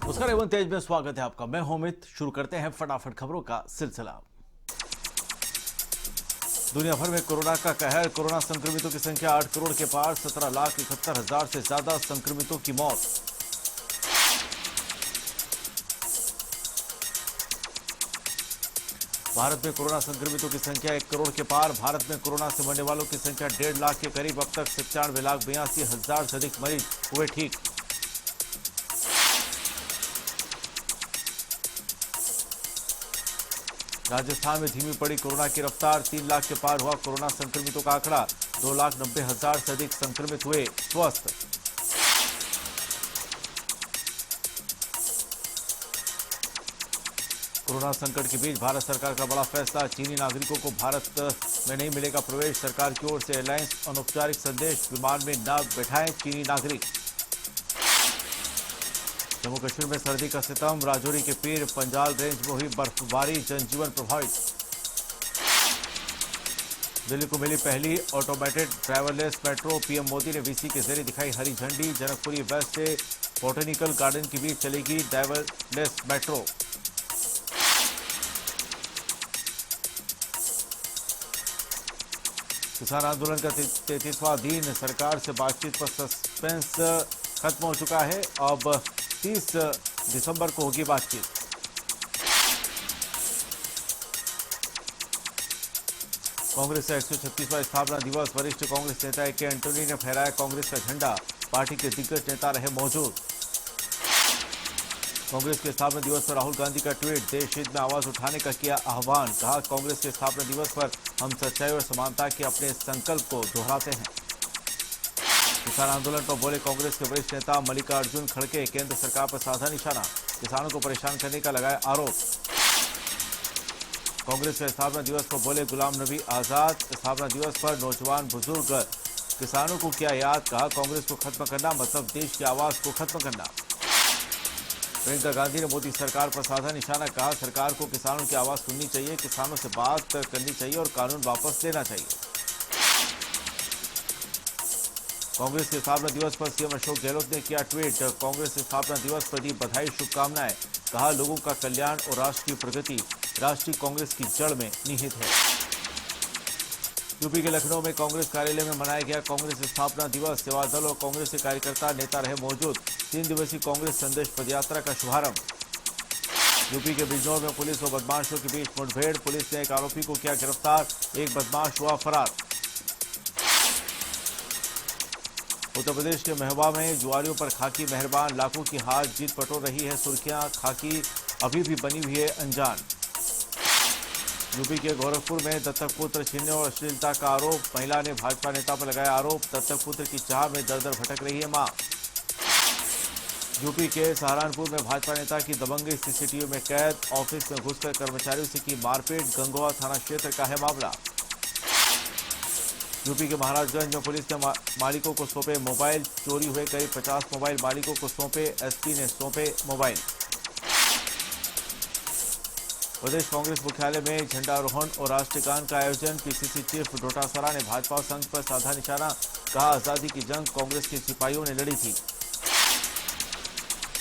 नमस्कार एवं तेज में स्वागत है आपका। मैं हूं अमित। शुरू करते हैं फटाफट खबरों का सिलसिला। दुनिया भर में कोरोना का कहर। कोरोना संक्रमितों की संख्या 8 करोड़ के पार। 17,71,000 से ज्यादा संक्रमितों की मौत। भारत में कोरोना संक्रमितों की संख्या 1 करोड़ के पार। भारत में कोरोना से मरने वालों की संख्या 1.5 लाख के करीब। अब तक 97,82,000 से अधिक मरीज हुए ठीक। राजस्थान में धीमी पड़ी कोरोना की रफ्तार। 3 लाख के पार हुआ कोरोना संक्रमितों का आंकड़ा। 2,90,000 से अधिक संक्रमित हुए स्वस्थ। कोरोना संकट के बीच भारत सरकार का बड़ा फैसला। चीनी नागरिकों को भारत में नहीं मिलेगा प्रवेश। सरकार की ओर से एयरलाइंस अनौपचारिक संदेश। विमान में न बैठाएं चीनी नागरिक। जम्मू कश्मीर में सर्दी का सितम। राजौरी के पीर पंजाल रेंज में हुई बर्फबारी। जनजीवन प्रभावित। दिल्ली को मिली पहली automated driverless metro. PM Modi ने वीसी के जरिए दिखाई हरी झंडी। जनकपुरी वेस्ट से बोटेनिकल गार्डन के बीच चलेगी ड्राइवरलेस मेट्रो। किसान आंदोलन का 33वां दिन। सरकार से बातचीत पर सस्पेंस खत्म हो चुका है। अब 30 दिसंबर को होगी बातचीत। कांग्रेस का 136वां स्थापना दिवस। वरिष्ठ कांग्रेस नेता ए के एंटोनी ने फहराया कांग्रेस का झंडा। पार्टी के दिग्गज नेता रहे मौजूद। कांग्रेस के स्थापना दिवस पर राहुल गांधी का ट्वीट। देश हित में आवाज उठाने का किया आह्वान। कहा कांग्रेस के स्थापना दिवस पर हम सच्चाई और समानता के अपने संकल्प को दोहराते हैं। किसान आंदोलन पर बोले कांग्रेस के वरिष्ठ नेता मल्लिकार्जुन खड़गे। केंद्र सरकार पर साधा निशाना। किसानों को परेशान करने का लगाया आरोप। कांग्रेस के स्थापना दिवस पर बोले गुलाम नबी आजाद। स्थापना दिवस पर नौजवान बुजुर्ग किसानों को किया याद। कहा कांग्रेस को खत्म करना मतलब देश की आवाज को खत्म करना। प्रियंका गांधी ने मोदी सरकार पर साधा निशाना। कहा सरकार को किसानों की आवाज सुननी चाहिए, किसानों से बात करनी चाहिए और कानून वापस लेना चाहिए। कांग्रेस के स्थापना दिवस पर सीएम अशोक गहलोत ने किया ट्वीट। कांग्रेस के स्थापना दिवस पर दी बधाई शुभकामनाएं। कहा लोगों का कल्याण और राष्ट्र की प्रगति राष्ट्रीय कांग्रेस की जड़ में निहित है। यूपी के लखनऊ में कांग्रेस कार्यालय में मनाया गया कांग्रेस स्थापना दिवस। सेवा दल और कांग्रेस के कार्यकर्ता नेता रहे मौजूद। 3 दिवसीय कांग्रेस संदेश पदयात्रा का शुभारंभ। यूपी के बिजनौर में पुलिस और बदमाशों के बीच मुठभेड़। पुलिस ने एक आरोपी को किया गिरफ्तार। एक बदमाश हुआ फरार। उत्तर प्रदेश के महोबा में जुआरियों पर खाकी मेहरबान। लाखों की हार जीत बटोर रही है सुर्खियां। खाकी अभी भी बनी हुई है अनजान। यूपी के गोरखपुर में दत्तक पुत्र छीनने और अश्लीलता का आरोप। महिला ने भाजपा नेता पर लगाया आरोप। दत्तक पुत्र की चाह में दर दर भटक रही है मां। यूपी के सहारनपुर में भाजपा नेता की दबंगी सीसीटीवी में कैद। ऑफिस में घुसकर कर्मचारियों से की मारपीट। गंगोआ थाना क्षेत्र का है मामला। यूपी के महाराजगंज में पुलिस ने मालिकों को सौंपे मोबाइल। चोरी हुए करीब 50 मोबाइल मालिकों को सौंपे। एसपी ने सौंपे मोबाइल। प्रदेश कांग्रेस मुख्यालय में झंडारोहण और राष्ट्रगान का आयोजन। पीसीसी चीफ डोटासरा ने भाजपा संघ पर साधा निशाना। कहा आजादी की जंग कांग्रेस के सिपाहियों ने लड़ी थी।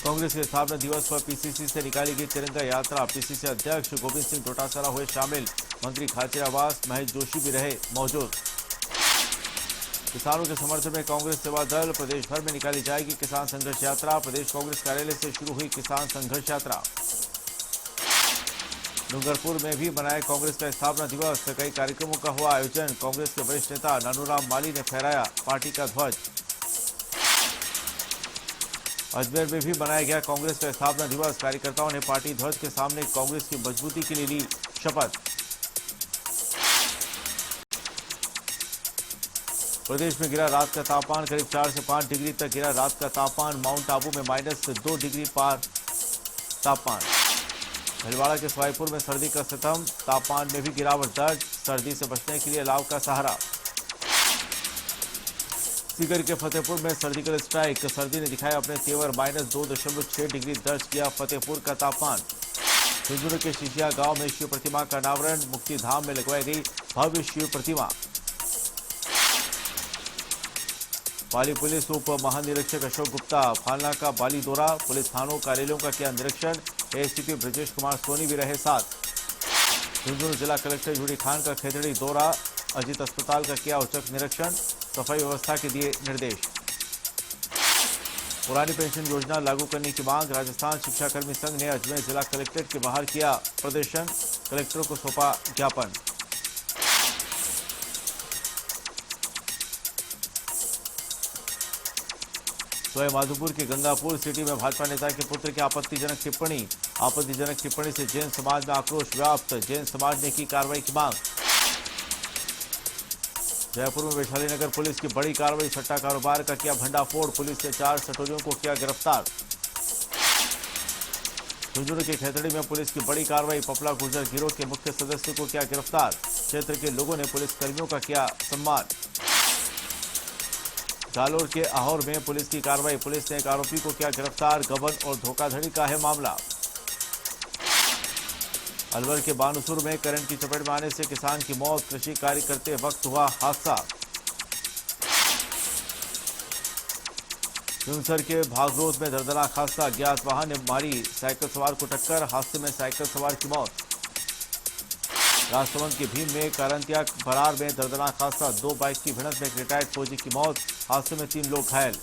कांग्रेस के स्थापना दिवस पर पीसीसी से निकाली गई तिरंगा यात्रा। पीसीसी अध्यक्ष गोविंद सिंह डोटासरा हुए शामिल। मंत्री खाचरियावास महेश जोशी भी रहे मौजूद। किसानों के समर्थन में कांग्रेस सेवा दल। प्रदेश भर में निकाली जाएगी किसान संघर्ष यात्रा। प्रदेश कांग्रेस कार्यालय से शुरू हुई किसान संघर्ष यात्रा। डूंगरपुर में भी मनाया कांग्रेस का स्थापना दिवस। कई कार्यक्रमों का हुआ आयोजन। कांग्रेस के वरिष्ठ नेता नानूराम माली ने फहराया पार्टी का ध्वज। अजमेर में भी मनाया गया कांग्रेस का स्थापना दिवस। कार्यकर्ताओं ने पार्टी ध्वज के सामने कांग्रेस की मजबूती के लिए ली शपथ। प्रदेश में गिरा रात का तापमान। करीब 4 से 5 डिग्री तक गिरा रात का तापमान। माउंट आबू में -2 डिग्री पार तापमान। भीलवाड़ा के सवाईपुर में सर्दी का सितम। तापमान में भी गिरावट दर्ज। सर्दी से बचने के लिए अलाव का सहारा। सीकर के फतेहपुर में सर्जिकल स्ट्राइक। सर्दी ने दिखाया अपने तेवर। -2.6 डिग्री दर्ज किया फतेहपुर का तापमान। हिंदुर के शिशिया गांव में शिव प्रतिमा का अनावरण। मुक्ति धाम में लगवाई गई भव्य शिव प्रतिमा। पाली पुलिस उप महानिरीक्षक अशोक गुप्ता फालना का बाली दौरा, पुलिस थानों कार्यालयों का किया निरीक्षण। एसीपी ब्रजेश कुमार सोनी भी रहे साथ। झुंझुनू जिला कलेक्टर यूडी खान का खेतड़ी दौरा, अजीत अस्पताल का किया औचक निरीक्षण, सफाई व्यवस्था के दिए निर्देश। पुरानी पेंशन योजना लागू करने की मांग, राजस्थान शिक्षाकर्मी संघ ने अजमेर जिला कलेक्ट्रेट के बाहर किया प्रदर्शन, कलेक्टर को सौंपा ज्ञापन। सोए माधोपुर के गंगापुर सिटी में भाजपा नेता के पुत्र की आपत्तिजनक टिप्पणी से जैन समाज में आक्रोश व्याप्त, जैन समाज ने की कार्रवाई की मांग। जयपुर में वैशाली नगर पुलिस की बड़ी कार्रवाई, सट्टा कारोबार का किया भंडाफोड़, पुलिस ने 4 सटोरियों को किया गिरफ्तार। झुंझुनू के खेतड़ी में पुलिस की बड़ी कार्रवाई, पपला गुर्जर गिरोह के मुख्य सदस्य को किया गिरफ्तार, क्षेत्र के लोगों ने पुलिस कर्मियों का किया सम्मान। जालोर के आहोर में पुलिस की कार्रवाई, पुलिस ने एक आरोपी को किया गिरफ्तार, गबन और धोखाधड़ी का है मामला। अलवर के बानुसुर में करंट की चपेट में आने से किसान की मौत, कृषि कार्य करते वक्त हुआ हादसा। हिमसर के भागरोद में दर्दनाक हादसा, अज्ञात वाहन ने मारी साइकिल सवार को टक्कर, हादसे में साइकिल सवार की मौत। राजसमंद के भीम में कारंतिया बरार में दर्दनाक हादसा, 2 बाइक की भिड़ंत में एक रिटायर्ड फौजी की मौत, हादसे में 3 लोग घायल।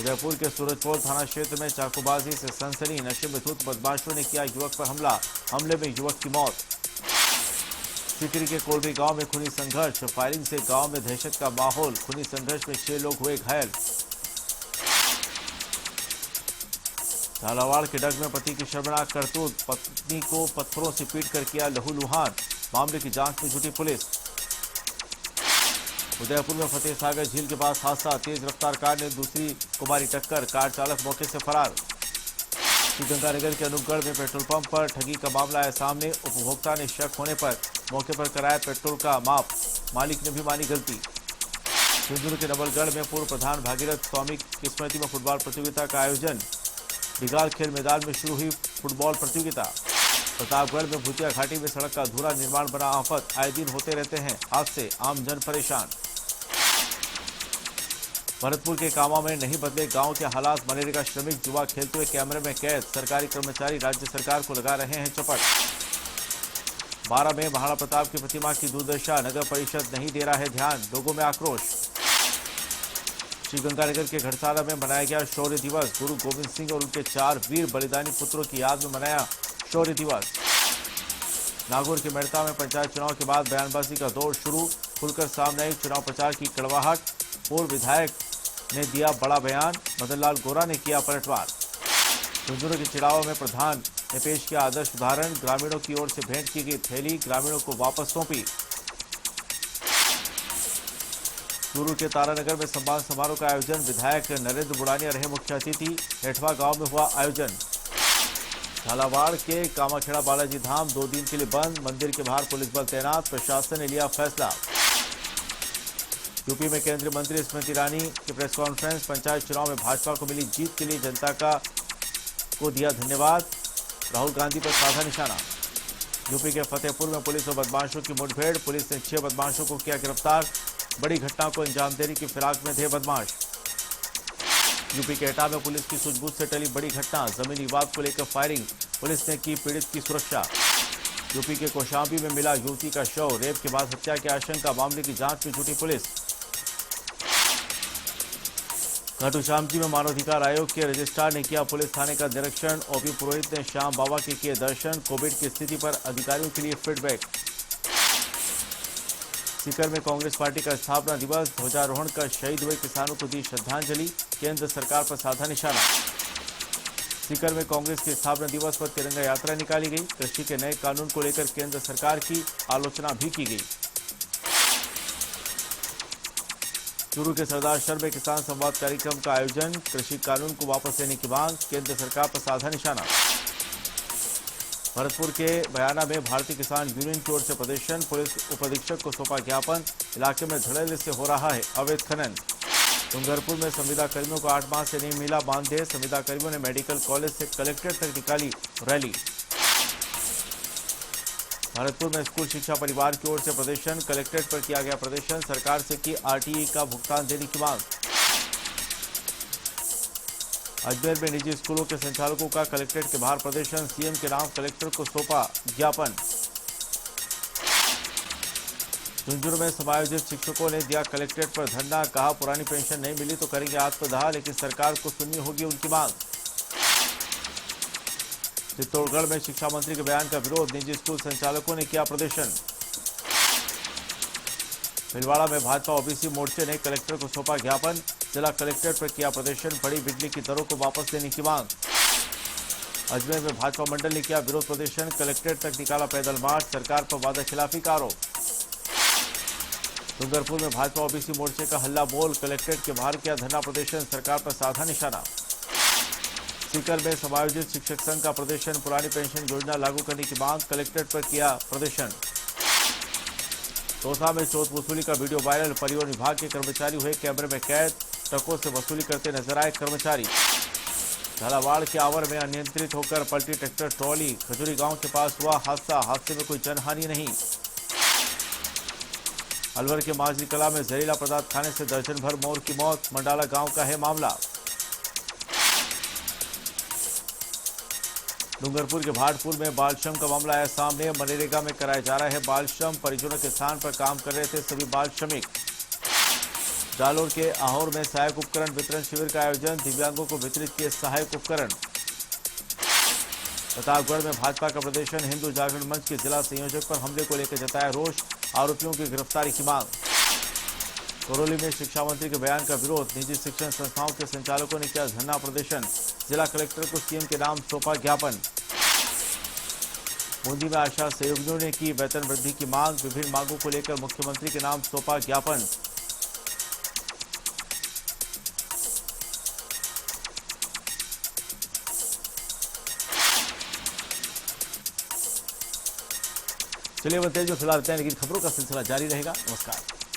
उदयपुर के सूरजपोल थाना क्षेत्र में चाकूबाजी से सनसनी, नशे में धुत बदमाशों ने किया युवक पर हमला, हमले में युवक की मौत। सिकरी के कोलरी गांव में खूनी संघर्ष, फायरिंग से गांव में दहशत का माहौल, खूनी संघर्ष में 6 लोग हुए घायल। झालावाड़ के डग में पति की शर्मनाक करतूत, पत्नी को पत्थरों से पीटकर किया लहूलुहान, मामले की जांच में जुटी पुलिस। उदयपुर में फतेह सागर झील के पास हादसा, तेज रफ्तार कार ने दूसरी कुमारी टक्कर, कार चालक मौके से फरार। श्रीगंगानगर के अनूपगढ़ में पेट्रोल पंप पर ठगी का मामला आया सामने, उपभोक्ता ने शक होने पर मौके पर कराया पेट्रोल का माप, मालिक ने भी मानी गलती। झुंझुनू के नवलगढ़ में पूर्व प्रधान भागीरथ स्वामी की स्मृति में फुटबॉल प्रतियोगिता का आयोजन, बिगाल खेल मैदान में शुरू हुई फुटबॉल प्रतियोगिता। प्रतापगढ़ में भूतिया घाटी में सड़क का अधूरा निर्माण बना आफत, आए दिन होते रहते हैं हादसे, आम जन परेशान। भरतपुर के कामा में नहीं बदले गांव के हालात, मनरेगा श्रमिक जुआ खेलते हुए कैमरे में कैद, सरकारी कर्मचारी राज्य सरकार को लगा रहे हैं चपट। 12 में महाराणा प्रताप की प्रतिमा की दुर्दशा, नगर परिषद नहीं दे रहा है ध्यान, लोगों में आक्रोश। श्रीगंगानगर के घड़साला में मनाया गया शौर्य दिवस, गुरु गोविंद सिंह और उनके 4 वीर बलिदानी पुत्रों की याद में मनाया शौर्य दिवस। नागौर के मेड़ता में पंचायत चुनाव के बाद बयानबाजी का दौर शुरू, खुलकर सामने आई चुनाव प्रचार की कड़वाहट, पूर्व विधायक ने दिया बड़ा बयान, मदन लाल गोरा ने किया पलटवार। झुंझुनू के चिड़ावा में प्रधान ने पेश किया आदर्श उदाहरण, ग्रामीणों की ओर से भेंट की गई थैली ग्रामीणों को वापस सौंपी। चूरू के तारानगर में सम्मान समारोह का आयोजन, विधायक नरेंद्र बुड़ानिया रहे मुख्य अतिथि, हेठवा गांव में हुआ आयोजन। झालावाड़ के कामाखेड़ा बालाजी धाम 2 दिन के लिए बंद, मंदिर के बाहर पुलिस बल तैनात, प्रशासन ने लिया फैसला। यूपी में केंद्रीय मंत्री स्मृति ईरानी की प्रेस कॉन्फ्रेंस, पंचायत चुनाव में भाजपा को मिली जीत के लिए जनता को दिया धन्यवाद, राहुल गांधी पर साधा निशाना। यूपी के फतेहपुर में पुलिस और बदमाशों की मुठभेड़, पुलिस ने 6 बदमाशों को किया गिरफ्तार, बड़ी घटना को अंजाम देने की फिराक में थे बदमाश। यूपी के एटा में पुलिस की सूझबूझ से टली बड़ी घटना, जमीनी विवाद को लेकर फायरिंग, पुलिस ने की पीड़ित की सुरक्षा। यूपी के कौशाम्बी में मिला युवती का शव, रेप के बाद हत्या की आशंका, मामले की जांच में जुटी पुलिस। खाटू श्याम जी में मानवाधिकार आयोग के रजिस्ट्रार ने किया पुलिस थाने का निरीक्षण, ओपी पुरोहित ने श्याम बाबा के किए दर्शन, कोविड की स्थिति पर अधिकारियों के लिए फीडबैक। सीकर में कांग्रेस पार्टी का स्थापना दिवस, ध्वजारोहण कर शहीद हुए किसानों को दी श्रद्धांजलि, केंद्र सरकार पर साधा निशाना। सीकर में कांग्रेस के स्थापना दिवस पर तिरंगा यात्रा निकाली गई, कृषि के नए कानून को लेकर केंद्र सरकार की आलोचना भी की गई। चूरू के सरदार शहर में किसान संवाद कार्यक्रम का आयोजन, कृषि कानून को वापस लेने की मांग, केंद्र सरकार पर साधा निशाना। भरतपुर के बयाना में भारतीय किसान यूनियन की ओर से प्रदर्शन, पुलिस उपाधीक्षक को सौंपा ज्ञापन, इलाके में धड़ल्ले से हो रहा है अवैध खनन। डूंगरपुर में संविदा कर्मियों को 8 माह से नहीं मिला मानदेय, संविदा कर्मियों ने मेडिकल कॉलेज से कलेक्ट्रेट तक निकाली रैली। भरतपुर में स्कूल शिक्षा परिवार की ओर से प्रदर्शन, कलेक्ट्रेट पर किया गया प्रदर्शन, सरकार से की आरटीई का भुगतान देने की मांग। अजमेर में निजी स्कूलों के संचालकों का कलेक्ट्रेट के बाहर प्रदर्शन, सीएम के नाम कलेक्टर को सौंपा ज्ञापन। झुंझुनू में समायोजित शिक्षकों ने दिया कलेक्ट्रेट पर धरना, कहा पुरानी पेंशन नहीं मिली तो करेंगे आत्मदाह, लेकिन सरकार को सुननी होगी उनकी मांग। चित्तौड़गढ़ में शिक्षा मंत्री के बयान का विरोध, निजी स्कूल संचालकों ने किया प्रदर्शन। भीलवाड़ा में भाजपा ओबीसी मोर्चे ने कलेक्टर को सौंपा ज्ञापन, जिला कलेक्ट्रेट पर किया प्रदर्शन, बढ़ी बिजली की दरों को वापस लेने की मांग। अजमेर में भाजपा मंडल ने किया विरोध प्रदर्शन, कलेक्ट्रेट तक निकाला पैदल मार्च, सरकार पर वादाखिलाफी का आरोप। डूंगरपुर में भाजपा ओबीसी मोर्चे का हल्ला बोल, कलेक्ट्रेट के बाहर किया धरना प्रदर्शन, सरकार पर साधा निशाना। सीकर में समायोजित शिक्षक संघ का प्रदर्शन, पुरानी पेंशन योजना लागू करने की मांग, कलेक्ट्रेट पर किया प्रदर्शन। दौसा में चोट वसूली का वीडियो वायरल, परिवहन विभाग के कर्मचारी हुए कैमरे में कैद, ट्रकों से वसूली करते नजर आए कर्मचारी। झालावाड़ के आवर में अनियंत्रित होकर पलटी ट्रैक्टर ट्रॉली, खजूरी गांव के पास हुआ हादसा, हादसे में कोई जनहानि नहीं। अलवर के माजरी कला में जहरीला पदार्थ खाने से दर्जन भर मोर की मौत, मंडाला गांव का है मामला। डूंगरपुर के भाटपुर में बाल श्रम का मामला आया सामने, मनरेगा में कराया जा रहा है बाल श्रम, परिजनों के स्थान पर काम कर रहे थे सभी बाल श्रमिक। जालोर के आहोर में सहायक उपकरण वितरण शिविर का आयोजन, दिव्यांगों को वितरित किए सहायक उपकरण। प्रतापगढ़ में भाजपा का प्रदर्शन, हिंदू जागरण मंच के जिला संयोजक पर हमले को लेकर जताया रोष, आरोपियों की गिरफ्तारी की मांग। करौली में शिक्षा मंत्री के बयान का विरोध, निजी शिक्षण संस्थाओं के संचालकों ने किया धरना प्रदर्शन, जिला कलेक्टर को सीएम के नाम सौंपा ज्ञापन। बूंदी में आशा सहयोगियों ने की वेतन वृद्धि की मांग, विभिन्न मांगों को लेकर मुख्यमंत्री के नाम सौंपा ज्ञापन। चलिए बताइए जो फिलहाल लेकिन खबरों का सिलसिला जारी रहेगा। नमस्कार।